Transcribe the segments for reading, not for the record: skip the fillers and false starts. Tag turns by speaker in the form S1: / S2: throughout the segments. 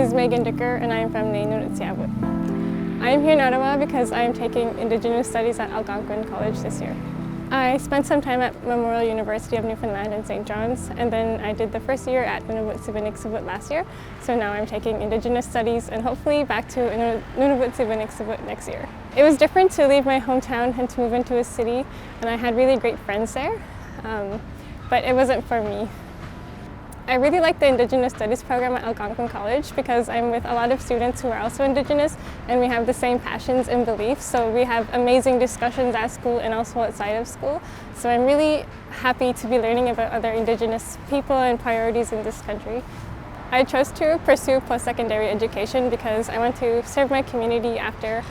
S1: is Megan Dicker and I am from the Nunatsiavut. I am here in Ottawa because I am taking Indigenous Studies at Algonquin College this year. I spent some time at Memorial University of Newfoundland in St. John's, and then I did the first year at Nunatsiavut last year. So now I'm taking Indigenous Studies and hopefully back to Nunatsiavut next year. It was different to leave my hometown and to move into a city, and I had really great friends there, but it wasn't for me. I really like the Indigenous Studies program at Algonquin College because I'm with a lot of students who are also Indigenous and we have the same passions and beliefs, so we have amazing discussions at school and also outside of school. So I'm really happy to be learning about other Indigenous people and priorities in this country. I chose to pursue post-secondary education because I want to serve my community after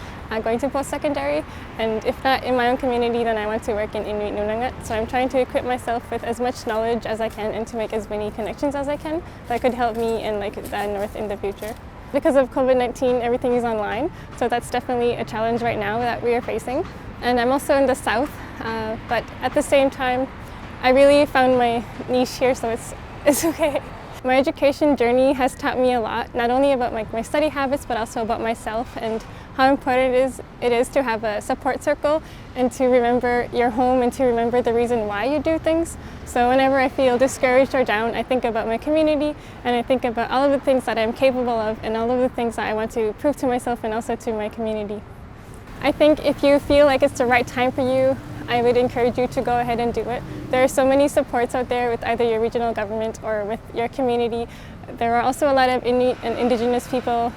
S1: going to post-secondary, and if not in my own community, then I want to work in Inuit Nunangat. So I'm trying to equip myself with as much knowledge as I can and to make as many connections as I can that could help me in the North in the future. Because of COVID-19, everything is online, so that's definitely a challenge right now that we are facing. And I'm also in the South, but at the same time, I really found my niche here, so it's okay. My education journey has taught me a lot, not only about my study habits, but also about myself and how important it is to have a support circle and to remember your home and to remember the reason why you do things. So whenever I feel discouraged or down, I think about my community and I think about all of the things that I'm capable of and all of the things that I want to prove to myself and also to my community. I think if you feel like it's the right time for you, I would encourage you to go ahead and do it. There are so many supports out there with either your regional government or with your community. There are also a lot of Inuit and Indigenous people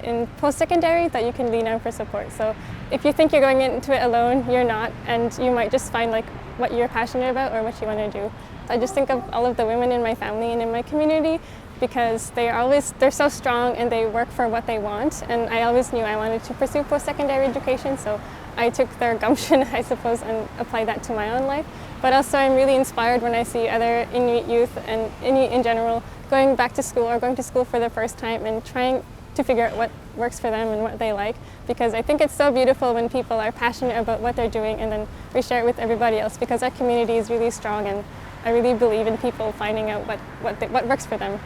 S1: in post-secondary that you can lean on for support. So if you think you're going into it alone, you're not, and you might just find what you're passionate about or what you want to do. I just think of all of the women in my family and in my community because they're so strong and they work for what they want, and I always knew I wanted to pursue post-secondary education, so I took their gumption, I suppose, and applied that to my own life. But also I'm really inspired when I see other Inuit youth and Inuit in general going back to school or going to school for the first time and trying to figure out what works for them and what they like, because I think it's so beautiful when people are passionate about what they're doing and then we share it with everybody else, because our community is really strong and I really believe in people finding out what works for them.